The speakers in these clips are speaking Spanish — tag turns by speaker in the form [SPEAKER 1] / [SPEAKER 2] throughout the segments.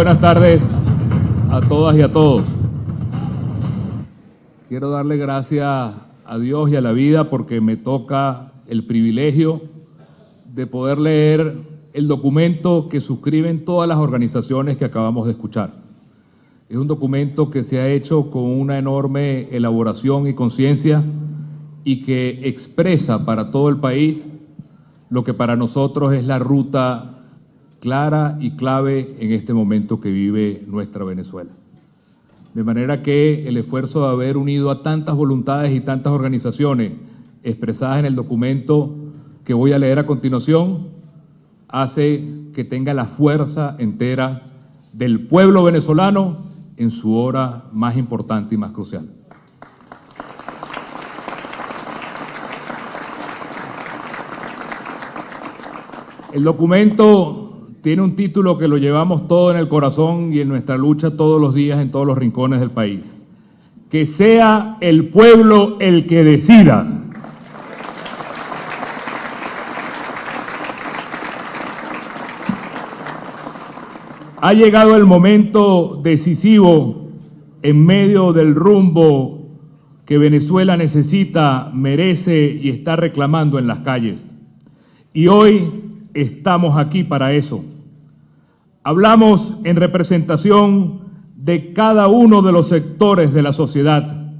[SPEAKER 1] buenas tardes a todas y a todos. Quiero darle gracias a Dios y a la vida porque me toca el privilegio de poder leer el documento que suscriben todas las organizaciones que acabamos de escuchar. Es un documento que se ha hecho con una enorme elaboración y conciencia y que expresa para todo el país lo que para nosotros es la ruta clara y clave en este momento que vive nuestra Venezuela. De manera que el esfuerzo de haber unido a tantas voluntades y tantas organizaciones expresadas en el documento que voy a leer a continuación hace que tenga la fuerza entera del pueblo venezolano en su hora más importante y más crucial. El documento tiene un título que lo llevamos todo en el corazón y en nuestra lucha todos los días en todos los rincones del país. Que sea el pueblo el que decida. Ha llegado el momento decisivo en medio del rumbo que Venezuela necesita, merece y está reclamando en las calles. Y hoy estamos aquí para eso. Hablamos en representación de cada uno de los sectores de la sociedad.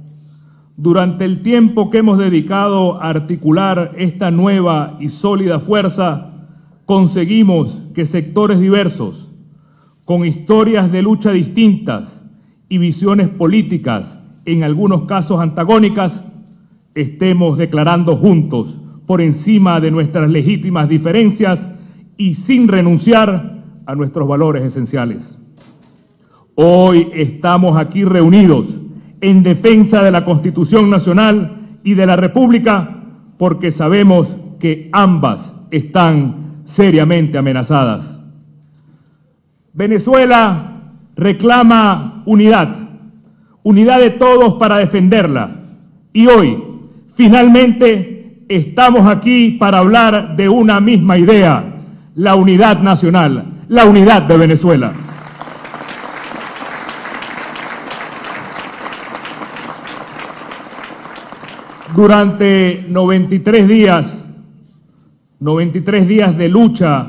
[SPEAKER 1] Durante el tiempo que hemos dedicado a articular esta nueva y sólida fuerza, conseguimos que sectores diversos, con historias de lucha distintas y visiones políticas, en algunos casos antagónicas, estemos declarando juntos, por encima de nuestras legítimas diferencias y sin renunciar a nuestros valores esenciales. Hoy estamos aquí reunidos en defensa de la Constitución Nacional y de la República porque sabemos que ambas están seriamente amenazadas. Venezuela reclama unidad de todos para defenderla. Y hoy, finalmente, estamos aquí para hablar de una misma idea, la unidad nacional, la unidad de Venezuela. Durante 93 días de lucha,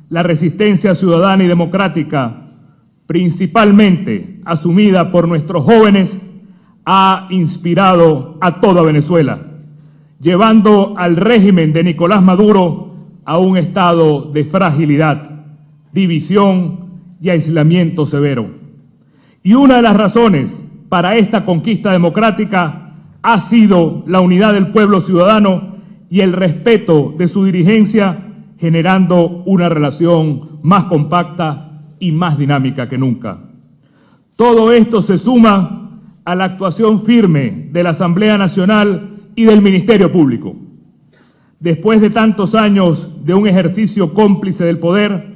[SPEAKER 1] la resistencia ciudadana y democrática, principalmente asumida por nuestros jóvenes, ha inspirado a toda Venezuela, llevando al régimen de Nicolás Maduro a un estado de fragilidad, división y aislamiento severo. Y una de las razones para esta conquista democrática ha sido la unidad del pueblo ciudadano y el respeto de su dirigencia, generando una relación más compacta y más dinámica que nunca. Todo esto se suma a la actuación firme de la Asamblea Nacional y del Ministerio Público. Después de tantos años de un ejercicio cómplice del poder,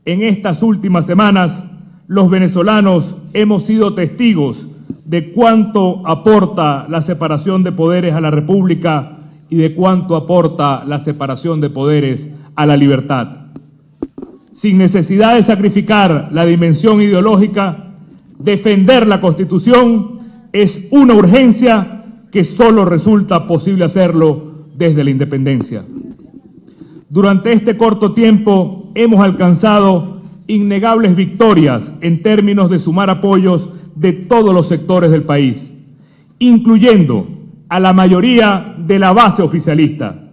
[SPEAKER 1] en estas últimas semanas los venezolanos hemos sido testigos de cuánto aporta la separación de poderes a la República y de cuánto aporta la separación de poderes a la libertad. Sin necesidad de sacrificar la dimensión ideológica, defender la Constitución es una urgencia que solo resulta posible hacerlo desde la independencia. Durante este corto tiempo hemos alcanzado innegables victorias en términos de sumar apoyos de todos los sectores del país, incluyendo a la mayoría de la base oficialista.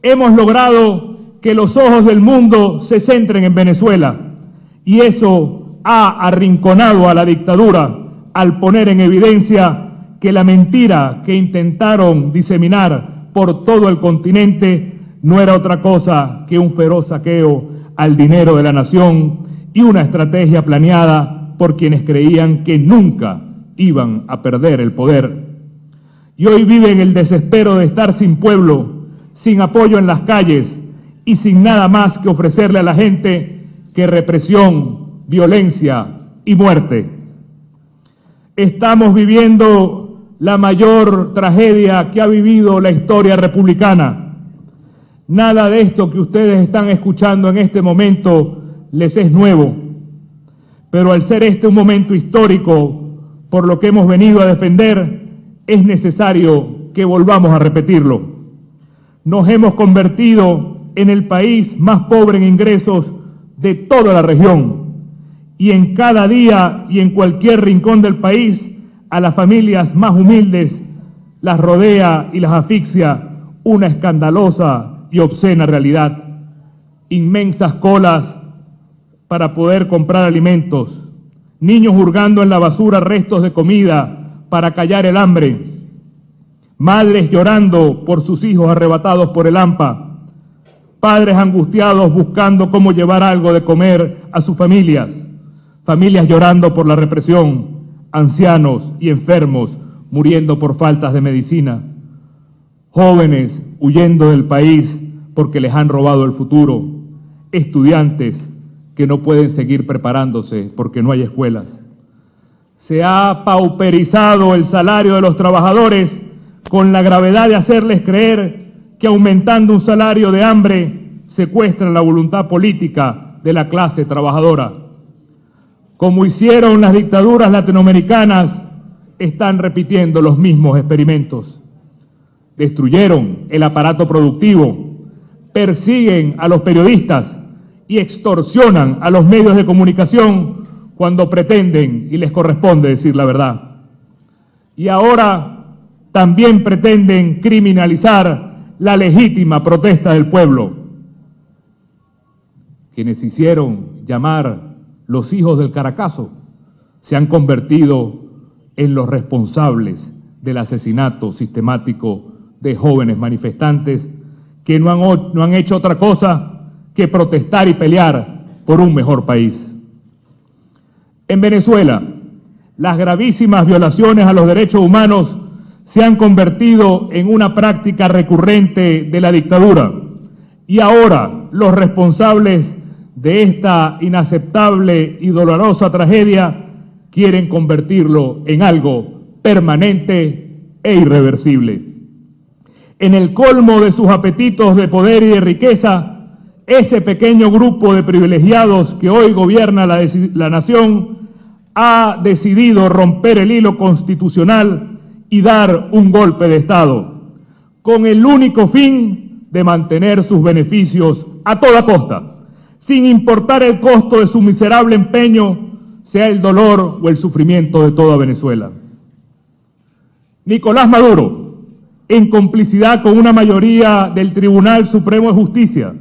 [SPEAKER 1] Hemos logrado que los ojos del mundo se centren en Venezuela y eso ha arrinconado a la dictadura al poner en evidencia que la mentira que intentaron diseminar por todo el continente no era otra cosa que un feroz saqueo al dinero de la nación y una estrategia planeada por quienes creían que nunca iban a perder el poder. Y hoy viven el desespero de estar sin pueblo, sin apoyo en las calles y sin nada más que ofrecerle a la gente que represión, violencia y muerte. Estamos viviendo la mayor tragedia que ha vivido la historia republicana. Nada de esto que ustedes están escuchando en este momento les es nuevo. Pero al ser este un momento histórico por lo que hemos venido a defender, es necesario que volvamos a repetirlo. Nos hemos convertido en el país más pobre en ingresos de toda la región, y en cada día y en cualquier rincón del país, a las familias más humildes las rodea y las asfixia una escandalosa y obscena realidad. Inmensas colas para poder comprar alimentos, niños hurgando en la basura restos de comida para callar el hambre, madres llorando por sus hijos arrebatados por el hampa, padres angustiados buscando cómo llevar algo de comer a sus familias, familias llorando por la represión, ancianos y enfermos muriendo por faltas de medicina, jóvenes huyendo del país porque les han robado el futuro, estudiantes que no pueden seguir preparándose porque no hay escuelas. Se ha pauperizado el salario de los trabajadores con la gravedad de hacerles creer que aumentando un salario de hambre secuestran la voluntad política de la clase trabajadora. Como hicieron las dictaduras latinoamericanas, están repitiendo los mismos experimentos. Destruyeron el aparato productivo, persiguen a los periodistas y extorsionan a los medios de comunicación cuando pretenden y les corresponde decir la verdad. Y ahora también pretenden criminalizar la legítima protesta del pueblo. Quienes hicieron llamar los hijos del Caracazo se han convertido en los responsables del asesinato sistemático de jóvenes manifestantes que no han hecho otra cosa que protestar y pelear por un mejor país. En Venezuela, las gravísimas violaciones a los derechos humanos se han convertido en una práctica recurrente de la dictadura, y ahora los responsables de esta inaceptable y dolorosa tragedia quieren convertirlo en algo permanente e irreversible. En el colmo de sus apetitos de poder y de riqueza, ese pequeño grupo de privilegiados que hoy gobierna la nación ha decidido romper el hilo constitucional y dar un golpe de Estado, con el único fin de mantener sus beneficios a toda costa, sin importar el costo de su miserable empeño, sea el dolor o el sufrimiento de toda Venezuela. Nicolás Maduro, en complicidad con una mayoría del Tribunal Supremo de Justicia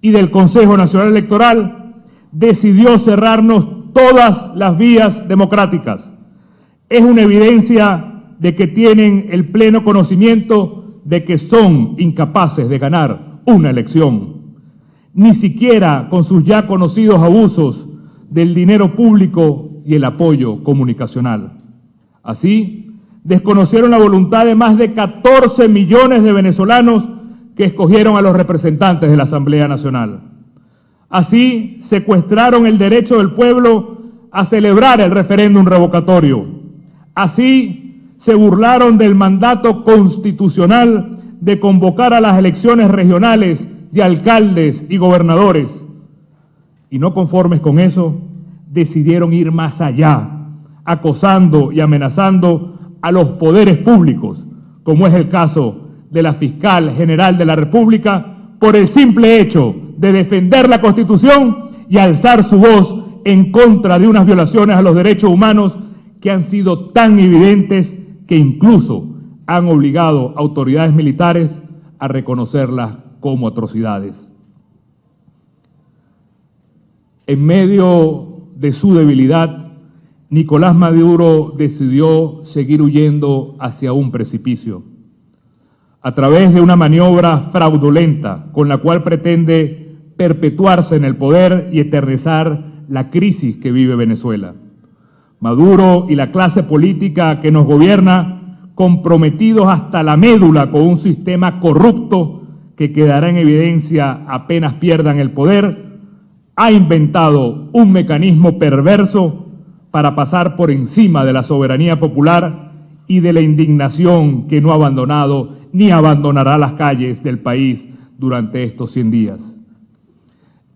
[SPEAKER 1] y del Consejo Nacional Electoral, decidió cerrarnos todas las vías democráticas. Es una evidencia de que tienen el pleno conocimiento de que son incapaces de ganar una elección. Ni siquiera con sus ya conocidos abusos del dinero público y el apoyo comunicacional. Así, desconocieron la voluntad de más de 14 millones de venezolanos que escogieron a los representantes de la Asamblea Nacional. Así, secuestraron el derecho del pueblo a celebrar el referéndum revocatorio. Así, se burlaron del mandato constitucional de convocar a las elecciones regionales de alcaldes y gobernadores. Y no conformes con eso, decidieron ir más allá, acosando y amenazando a los poderes públicos, como es el caso de la Fiscal General de la República, por el simple hecho de defender la Constitución y alzar su voz en contra de unas violaciones a los derechos humanos que han sido tan evidentes que incluso han obligado a autoridades militares a reconocerlas como atrocidades. En medio de su debilidad, Nicolás Maduro decidió seguir huyendo hacia un precipicio, a través de una maniobra fraudulenta con la cual pretende perpetuarse en el poder y eternizar la crisis que vive Venezuela. Maduro y la clase política que nos gobierna, comprometidos hasta la médula con un sistema corrupto que quedará en evidencia apenas pierdan el poder, ha inventado un mecanismo perverso para pasar por encima de la soberanía popular y de la indignación que no ha abandonado ni abandonará las calles del país durante estos 100 días.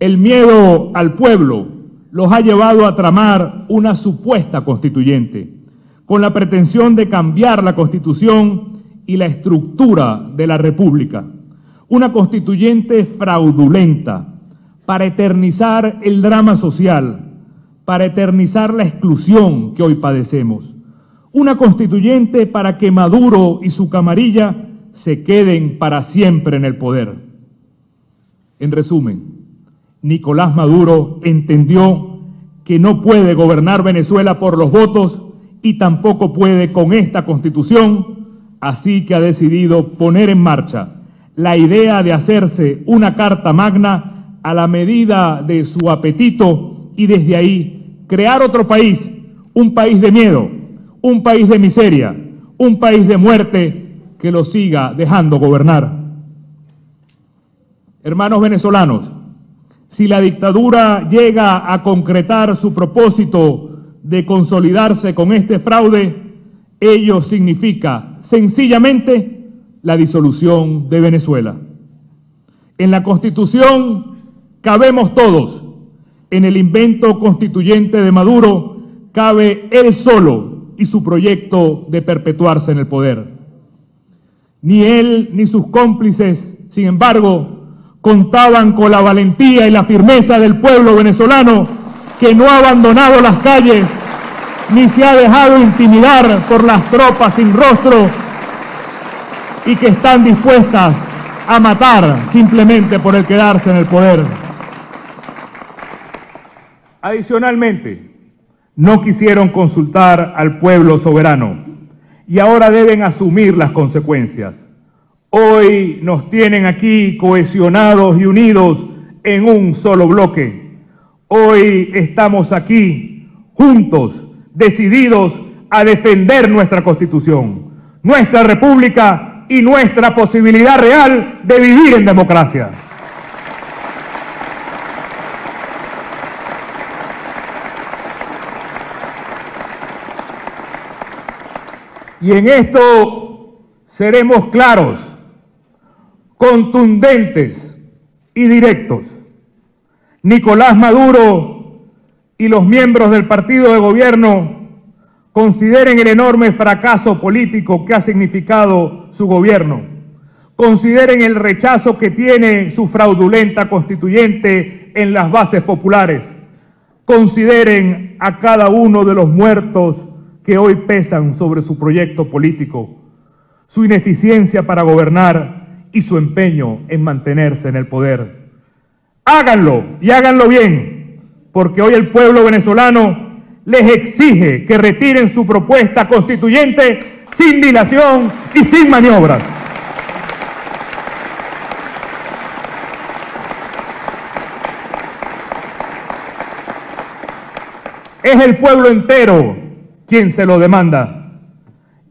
[SPEAKER 1] El miedo al pueblo los ha llevado a tramar una supuesta constituyente, con la pretensión de cambiar la Constitución y la estructura de la República. Una constituyente fraudulenta para eternizar el drama social, para eternizar la exclusión que hoy padecemos. Una constituyente para que Maduro y su camarilla se queden para siempre en el poder. En resumen, Nicolás Maduro entendió que no puede gobernar Venezuela por los votos y tampoco puede con esta Constitución, así que ha decidido poner en marcha la idea de hacerse una Carta Magna a la medida de su apetito y desde ahí crear otro país, un país de miedo, un país de miseria, un país de muerte que lo siga dejando gobernar. Hermanos venezolanos, si la dictadura llega a concretar su propósito de consolidarse con este fraude, ello significa sencillamente la disolución de Venezuela. En la Constitución cabemos todos. En el invento constituyente de Maduro cabe él solo y su proyecto de perpetuarse en el poder. Ni él ni sus cómplices, sin embargo, contaban con la valentía y la firmeza del pueblo venezolano, que no ha abandonado las calles ni se ha dejado intimidar por las tropas sin rostro y que están dispuestas a matar simplemente por el quedarse en el poder. Adicionalmente, no quisieron consultar al pueblo soberano y ahora deben asumir las consecuencias. Hoy nos tienen aquí cohesionados y unidos en un solo bloque. Hoy estamos aquí juntos, decididos a defender nuestra Constitución, nuestra República y nuestra posibilidad real de vivir en democracia. Y en esto seremos claros, contundentes y directos. Nicolás Maduro y los miembros del partido de gobierno consideren el enorme fracaso político que ha significado su gobierno. Consideren el rechazo que tiene su fraudulenta constituyente en las bases populares. Consideren a cada uno de los muertos que hoy pesan sobre su proyecto político, su ineficiencia para gobernar y su empeño en mantenerse en el poder. Háganlo y háganlo bien, porque hoy el pueblo venezolano les exige que retiren su propuesta constituyente sin dilación y sin maniobras. Es el pueblo entero quien se lo demanda,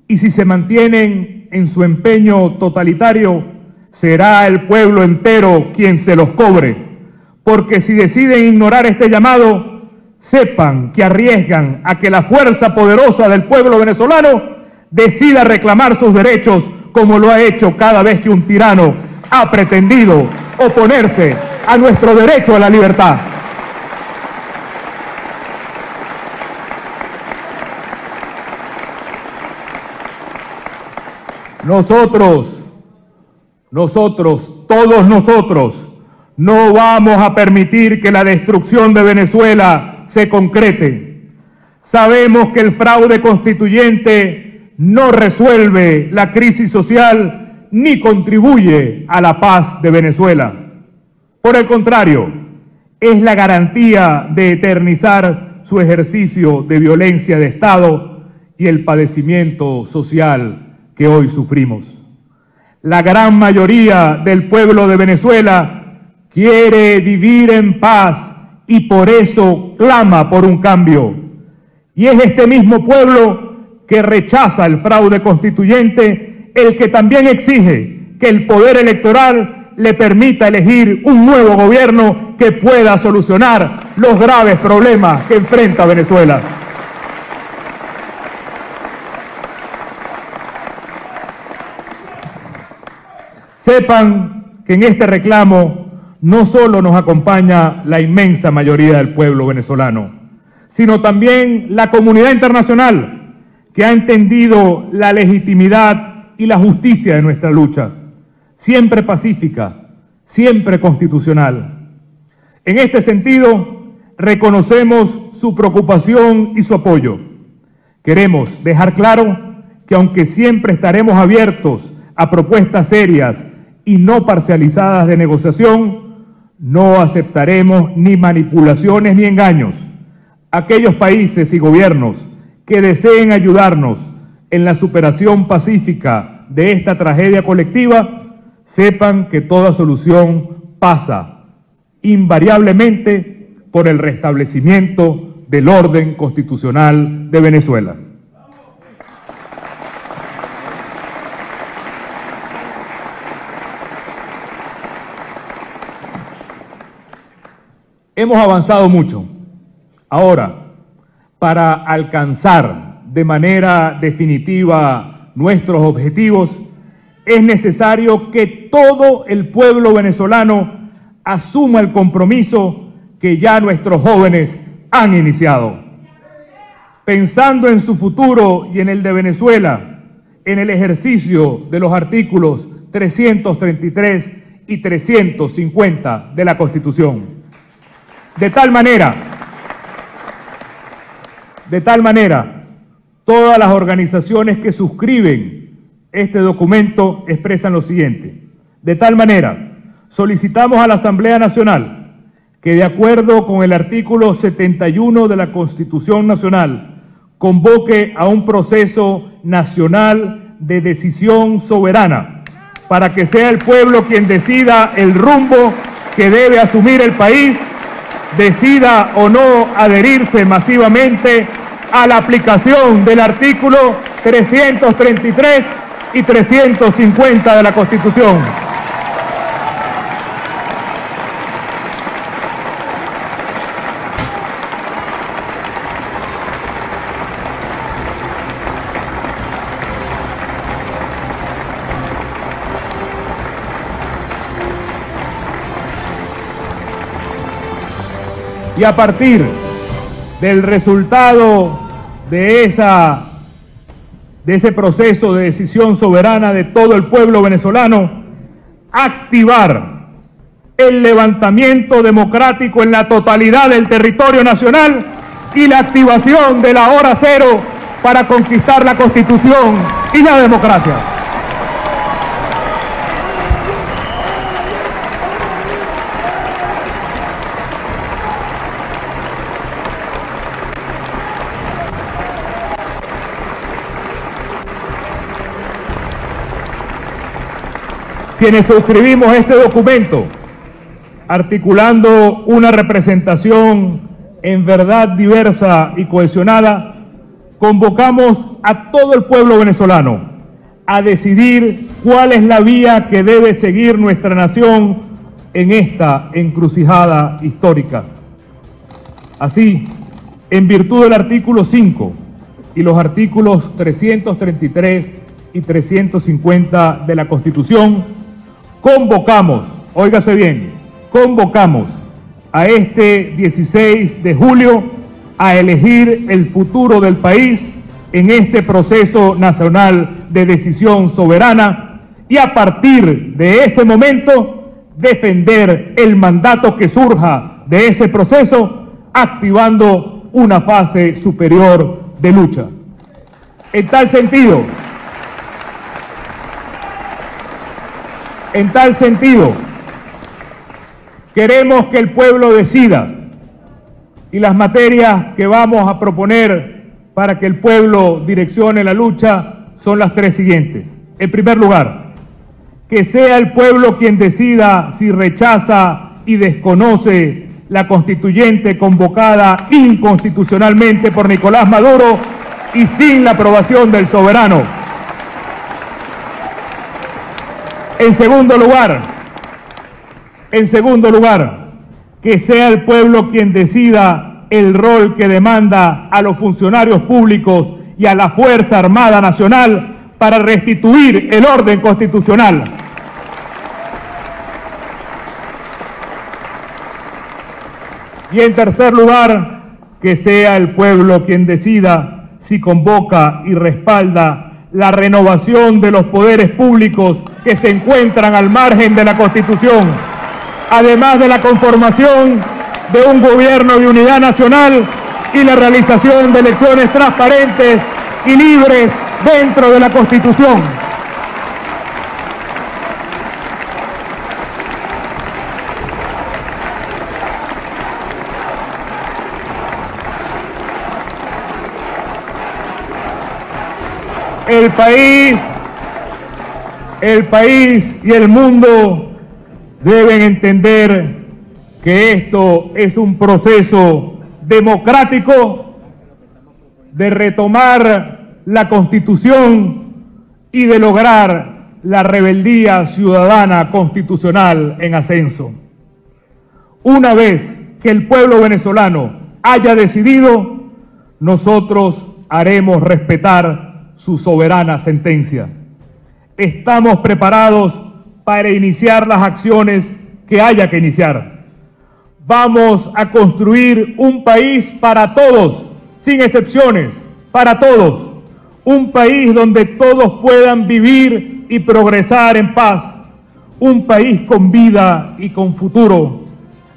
[SPEAKER 1] y si se mantienen en su empeño totalitario, será el pueblo entero quien se los cobre, porque si deciden ignorar este llamado, sepan que arriesgan a que la fuerza poderosa del pueblo venezolano decida reclamar sus derechos como lo ha hecho cada vez que un tirano ha pretendido oponerse a nuestro derecho a la libertad. Todos nosotros, no vamos a permitir que la destrucción de Venezuela se concrete. Sabemos que el fraude constituyente no resuelve la crisis social ni contribuye a la paz de Venezuela. Por el contrario, es la garantía de eternizar su ejercicio de violencia de Estado y el padecimiento social que hoy sufrimos. La gran mayoría del pueblo de Venezuela quiere vivir en paz y por eso clama por un cambio. Y es este mismo pueblo que rechaza el fraude constituyente el que también exige que el poder electoral le permita elegir un nuevo gobierno que pueda solucionar los graves problemas que enfrenta Venezuela. Sepan que en este reclamo no solo nos acompaña la inmensa mayoría del pueblo venezolano, sino también la comunidad internacional, que ha entendido la legitimidad y la justicia de nuestra lucha, siempre pacífica, siempre constitucional. En este sentido, reconocemos su preocupación y su apoyo. Queremos dejar claro que aunque siempre estaremos abiertos a propuestas serias y no parcializadas de negociación, no aceptaremos ni manipulaciones ni engaños. Aquellos países y gobiernos que deseen ayudarnos en la superación pacífica de esta tragedia colectiva, sepan que toda solución pasa invariablemente por el restablecimiento del orden constitucional de Venezuela. Hemos avanzado mucho. Ahora, para alcanzar de manera definitiva nuestros objetivos, es necesario que todo el pueblo venezolano asuma el compromiso que ya nuestros jóvenes han iniciado. Pensando en su futuro y en el de Venezuela, en el ejercicio de los artículos 333 y 350 de la Constitución. De tal manera, todas las organizaciones que suscriben este documento expresan lo siguiente. De tal manera, solicitamos a la Asamblea Nacional que, de acuerdo con el artículo 71 de la Constitución Nacional, convoque a un proceso nacional de decisión soberana para que sea el pueblo quien decida el rumbo que debe asumir el país, decida o no adherirse masivamente a la aplicación del artículo 333 y 350 de la Constitución. Y a partir del resultado de ese proceso de decisión soberana de todo el pueblo venezolano, activar el levantamiento democrático en la totalidad del territorio nacional y la activación de la hora cero para conquistar la Constitución y la democracia. Quienes suscribimos este documento, articulando una representación en verdad diversa y cohesionada, convocamos a todo el pueblo venezolano a decidir cuál es la vía que debe seguir nuestra nación en esta encrucijada histórica. Así, en virtud del artículo 5 y los artículos 333 y 350 de la Constitución, convocamos, óigase bien, convocamos a este 16 de julio a elegir el futuro del país en este proceso nacional de decisión soberana y a partir de ese momento defender el mandato que surja de ese proceso, activando una fase superior de lucha. En tal sentido, queremos que el pueblo decida, y las materias que vamos a proponer para que el pueblo direccione la lucha son las tres siguientes. En primer lugar, que sea el pueblo quien decida si rechaza y desconoce la constituyente convocada inconstitucionalmente por Nicolás Maduro y sin la aprobación del soberano. En segundo lugar, que sea el pueblo quien decida el rol que demanda a los funcionarios públicos y a la Fuerza Armada Nacional para restituir el orden constitucional. Y en tercer lugar, que sea el pueblo quien decida si convoca y respalda la renovación de los poderes públicos que se encuentran al margen de la Constitución, además de la conformación de un gobierno de unidad nacional y la realización de elecciones transparentes y libres dentro de la Constitución. El país y el mundo deben entender que esto es un proceso democrático de retomar la Constitución y de lograr la rebeldía ciudadana constitucional en ascenso. Una vez que el pueblo venezolano haya decidido, nosotros haremos respetar su soberana sentencia. Estamos preparados para iniciar las acciones que haya que iniciar. Vamos a construir un país para todos, sin excepciones, para todos. Un país donde todos puedan vivir y progresar en paz. Un país con vida y con futuro,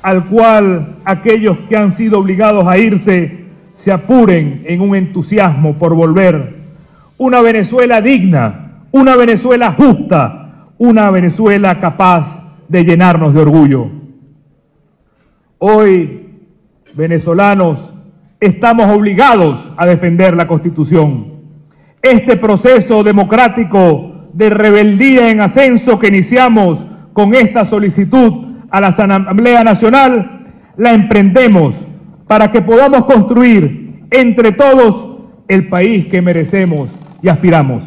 [SPEAKER 1] al cual aquellos que han sido obligados a irse se apuren en un entusiasmo por volver. Una Venezuela digna, una Venezuela justa, una Venezuela capaz de llenarnos de orgullo. Hoy, venezolanos, estamos obligados a defender la Constitución. Este proceso democrático de rebeldía en ascenso que iniciamos con esta solicitud a la Asamblea Nacional, la emprendemos para que podamos construir entre todos el país que merecemos y aspiramos.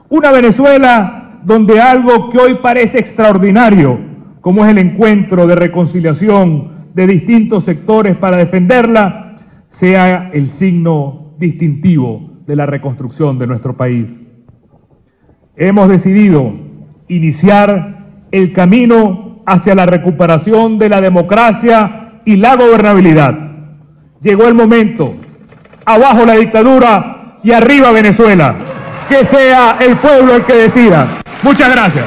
[SPEAKER 1] Una Venezuela donde algo que hoy parece extraordinario, como es el encuentro de reconciliación de distintos sectores para defenderla, sea el signo distintivo de la reconstrucción de nuestro país. Hemos decidido iniciar el camino hacia la recuperación de la democracia y la gobernabilidad. Llegó el momento. Abajo la dictadura y arriba Venezuela. Que sea el pueblo el que decida. Muchas gracias.